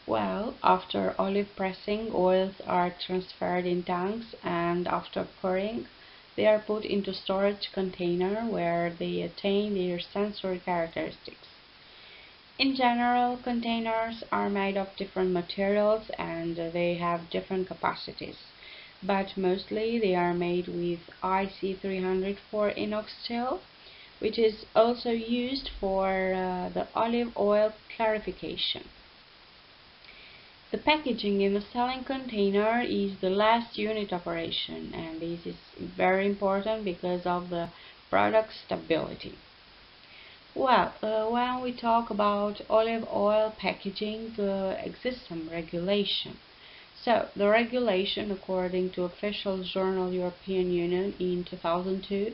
Well, after olive pressing, oils are transferred in tanks, and after pouring, they are put into storage container where they attain their sensory characteristics. In general, containers are made of different materials and they have different capacities, but mostly they are made with IC304 inox steel, which is also used for the olive oil clarification. The packaging in the selling container is the last unit operation, and this is very important because of the product stability. Well, when we talk about olive oil packaging, exists some regulation. So, the regulation, according to official journal European Union in 2002,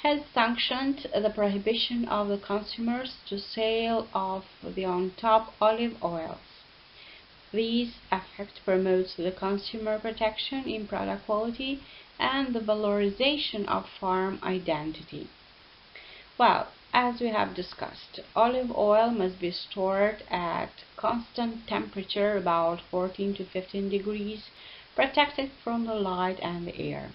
has sanctioned the prohibition of the consumers to sale of the on-top olive oils. This effect promotes the consumer protection in product quality and the valorization of farm identity. Well, as we have discussed, olive oil must be stored at constant temperature, about 14 to 15 degrees, protected from the light and the air.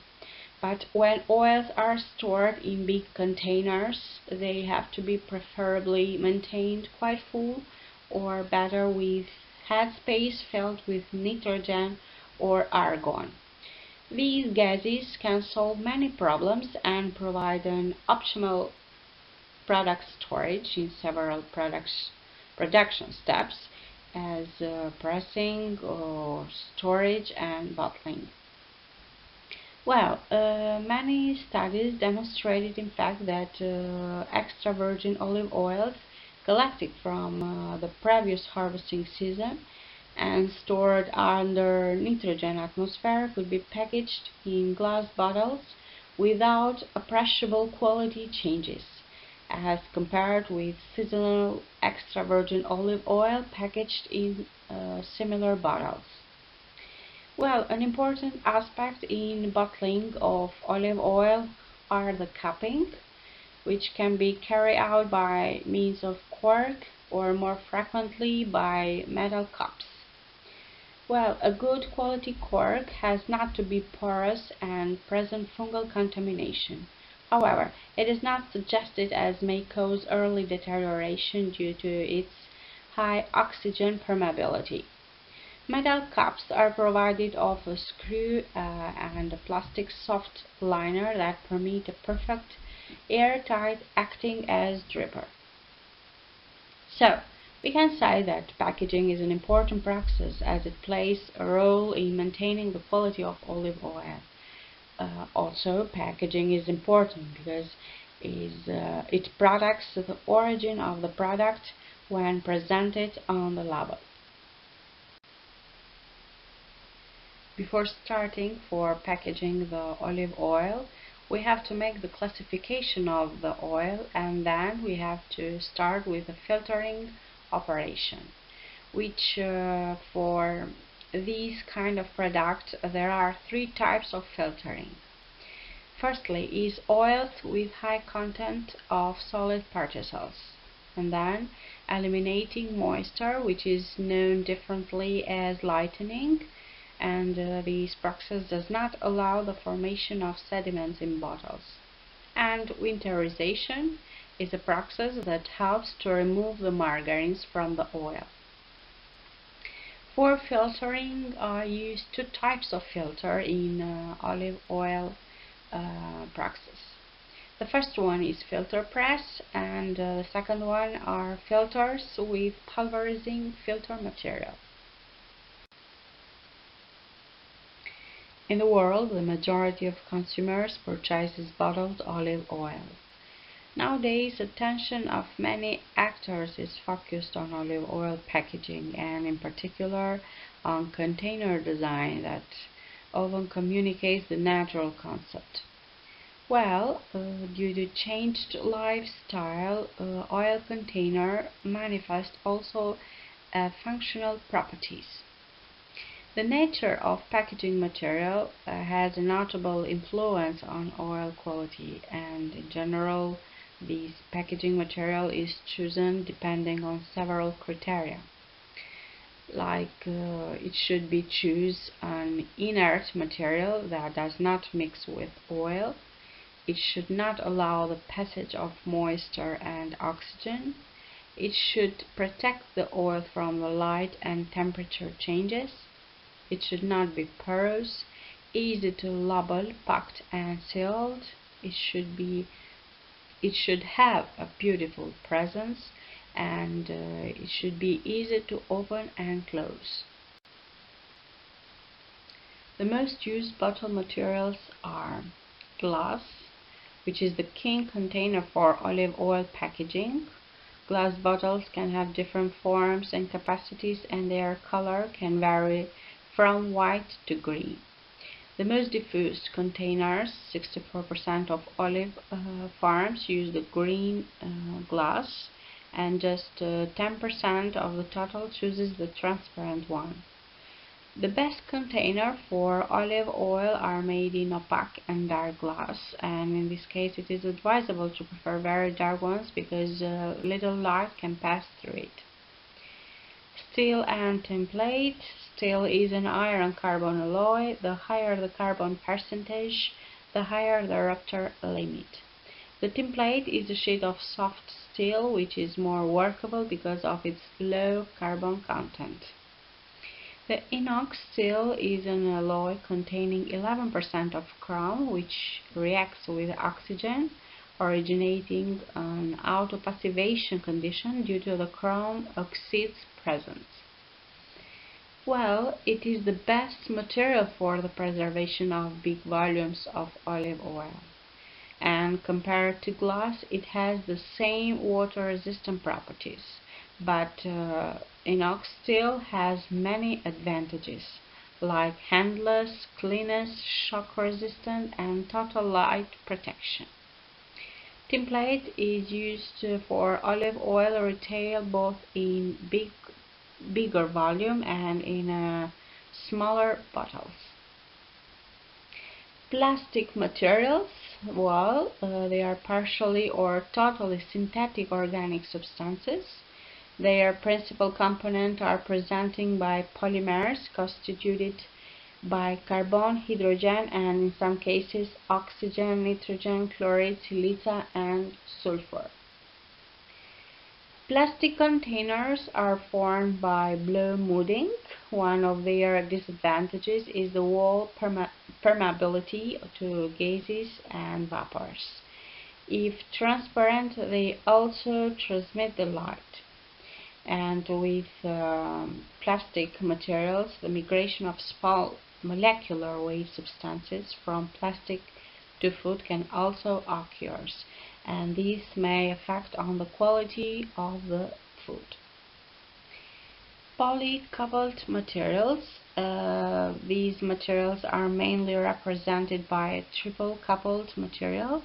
But when oils are stored in big containers, they have to be preferably maintained quite full, or better with headspace filled with nitrogen or argon. These gases can solve many problems and provide an optimal product storage in several production steps as pressing or storage and bottling. Well, many studies demonstrated in fact that extra virgin olive oils collected from the previous harvesting season and stored under nitrogen atmosphere could be packaged in glass bottles without appreciable quality changes, as compared with seasonal extra virgin olive oil packaged in similar bottles. Well, an important aspect in bottling of olive oil are the capping, which can be carried out by means of cork or more frequently by metal cups. Well, a good quality cork has not to be porous and present fungal contamination. However, it is not suggested as may cause early deterioration due to its high oxygen permeability. Metal cups are provided of a screw and a plastic soft liner that permit a perfect airtight acting as dripper. So, we can say that packaging is an important practice as it plays a role in maintaining the quality of olive oil. Also, packaging is important because it protects the origin of the product when presented on the label. Before starting for packaging the olive oil, we have to make the classification of the oil, and then we have to start with the filtering operation, which for these kind of product there are three types of filtering. Firstly is oils with high content of solid particles, and then eliminating moisture, which is known differently as lightening, and this process does not allow the formation of sediments in bottles. And winterization is a process that helps to remove the margarines from the oil. For filtering, I use two types of filter in olive oil process. The first one is filter press, and the second one are filters with pulverizing filter material. In the world, the majority of consumers purchases bottled olive oil. Nowadays, attention of many actors is focused on olive oil packaging, and in particular on container design that often communicates the natural concept. Well, due to changed lifestyle, oil container manifest also functional properties. The nature of packaging material has a notable influence on oil quality, and in general, this packaging material is chosen depending on several criteria. It should be choose an inert material that does not mix with oil. It should not allow the passage of moisture and oxygen. It should protect the oil from the light and temperature changes. It should not be porous, easy to label, packed and sealed. It should have a beautiful presence, and it should be easy to open and close. The most used bottle materials are glass, which is the king container for olive oil packaging. Glass bottles can have different forms and capacities, and their color can vary from white to green. The most diffused containers, 64% of olive farms use the green glass, and just 10% of the total chooses the transparent one. The best container for olive oil are made in opaque and dark glass, and in this case it is advisable to prefer very dark ones because little light can pass through it. Steel and tinplate. Steel is an iron-carbon alloy. The higher the carbon percentage, the higher the rupture limit. The tinplate is a sheet of soft steel which is more workable because of its low carbon content. The inox steel is an alloy containing 11% of chrome which reacts with oxygen, originating an autopassivation condition due to the chrome oxide's presence. Well, it is the best material for the preservation of big volumes of olive oil, and compared to glass it has the same water-resistant properties, but inox steel has many advantages like handless, cleanness, shock resistant and total light protection. Tinplate is used for olive oil retail both in bigger volume and in smaller bottles. Plastic materials, well, they are partially or totally synthetic organic substances. Their principal components are presenting by polymers constituted by carbon, hydrogen, and in some cases oxygen, nitrogen, chloride, silica, and sulfur. Plastic containers are formed by blow molding. One of their disadvantages is the wall permeability to gases and vapors. If transparent, they also transmit the light. And with plastic materials, the migration of small molecular weight substances from plastic to food can also occur, and this may affect on the quality of the food. Polycoupled materials. These materials are mainly represented by a triple coupled material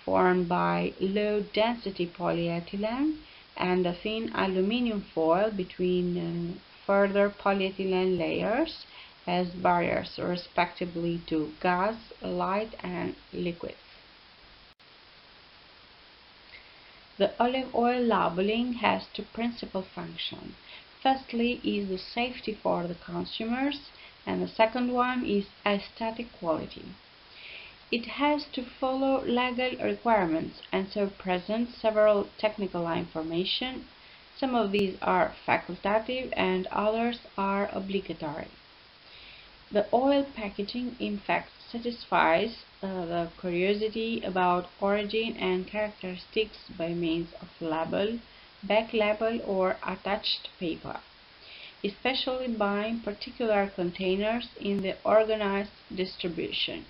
formed by low density polyethylene and a thin aluminum foil between further polyethylene layers as barriers respectively to gas, light and liquids. The olive oil labeling has two principal functions. Firstly is the safety for the consumers, and the second one is aesthetic quality. It has to follow legal requirements and so present several technical information. Some of these are facultative and others are obligatory. The oil packaging in fact satisfies the curiosity about origin and characteristics by means of label, back label or attached paper, especially buying particular containers in the organized distribution.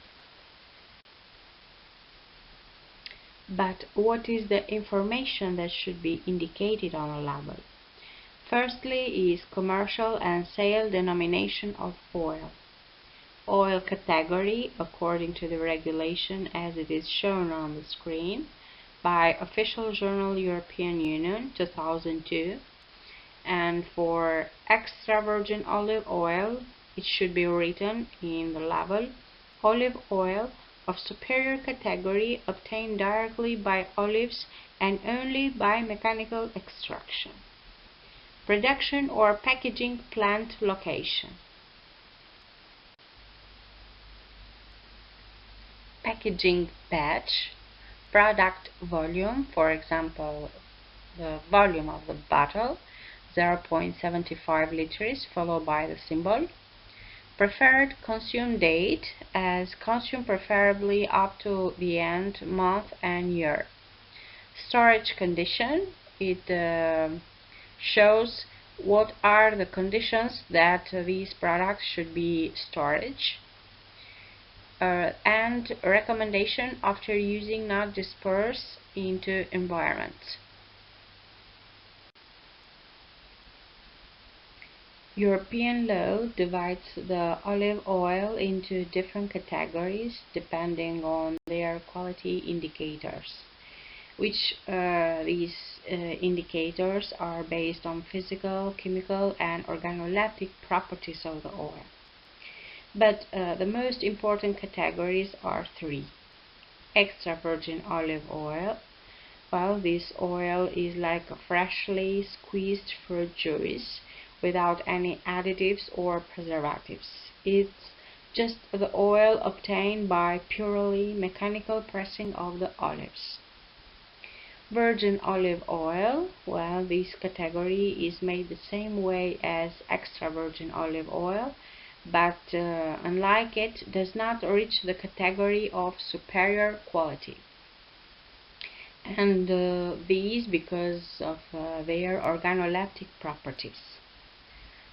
But what is the information that should be indicated on a label? Firstly is commercial and sale denomination of oil. Oil category according to the regulation as it is shown on the screen by Official Journal European Union 2002, and for extra virgin olive oil it should be written in the label olive oil of superior category obtained directly by olives and only by mechanical extraction. Production or packaging plant location. Packaging batch, product volume, for example, the volume of the bottle, 0.75 liters, followed by the symbol. Preferred consume date, as consume preferably up to the end, month and year. Storage condition, it shows what are the conditions that these products should be stored. And recommendation after using, not disperse into environment. European law divides the olive oil into different categories depending on their quality indicators, which these indicators are based on physical, chemical and organoleptic properties of the oil. But the most important categories are three. Extra virgin olive oil. Well, this oil is like a freshly squeezed fruit juice without any additives or preservatives. It's just the oil obtained by purely mechanical pressing of the olives. Virgin olive oil, well, this category is made the same way as extra virgin olive oil, but unlike it, does not reach the category of superior quality. And these because of their organoleptic properties.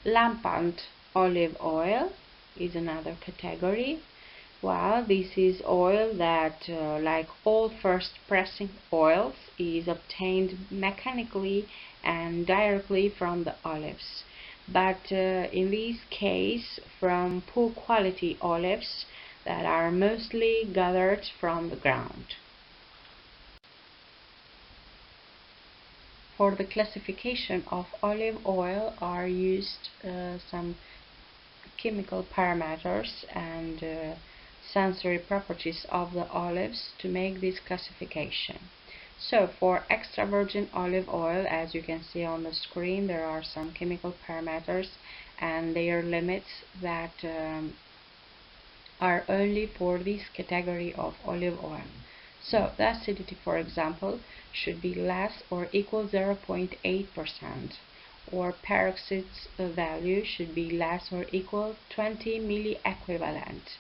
Lampant olive oil is another category. Well, this is oil that, like all first pressing oils, is obtained mechanically and directly from the olives, but in this case from poor quality olives that are mostly gathered from the ground. For the classification of olive oil are used some chemical parameters and sensory properties of the olives to make this classification. So for extra virgin olive oil, as you can see on the screen, there are some chemical parameters and their limits that are only for this category of olive oil. So the acidity, for example, should be less or equal 0.8%, or peroxide's value should be less or equal 20 milliequivalent.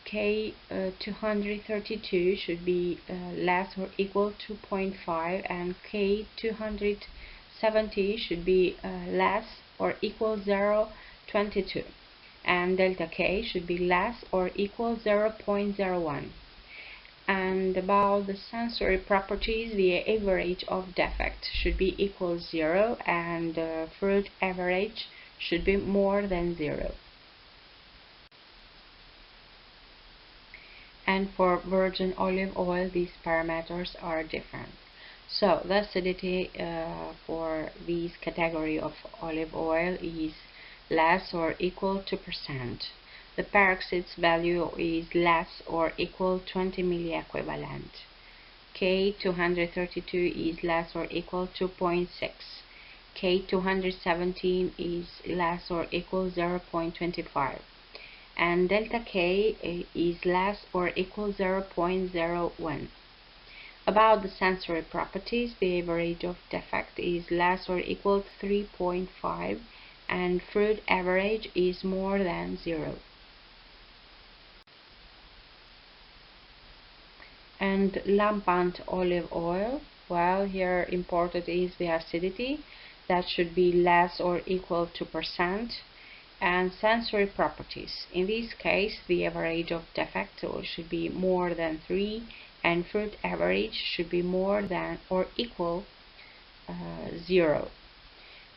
K232 should be less or equal 2.5, and K270 should be less or equal 0.22, and delta K should be less or equal 0.01. And about the sensory properties, the average of defect should be equal 0, and the fruit average should be more than 0. And for virgin olive oil, these parameters are different. So the acidity for this category of olive oil is less or equal to 2%. The peroxide's value is less or equal 20 milliequivalent. K232 is less or equal 2.6. K217 is less or equal 0.25. And delta K is less or equal 0.01. About the sensory properties, the average of defect is less or equal to 3.5, and fruit average is more than 0. And lampant olive oil, well, here important is the acidity, that should be less or equal to 2%, and sensory properties. In this case, the average of defect should be more than 3, and fruit average should be more than or equal 0.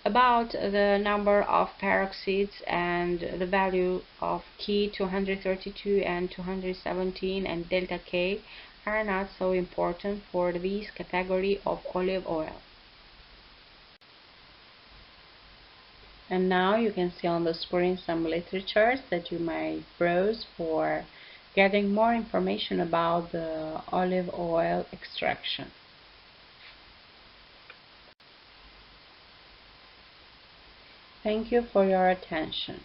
About the number of peroxides and the value of K232 and 217 and delta K are not so important for this category of olive oil. And now you can see on the screen some literatures that you may browse for getting more information about the olive oil extraction. Thank you for your attention.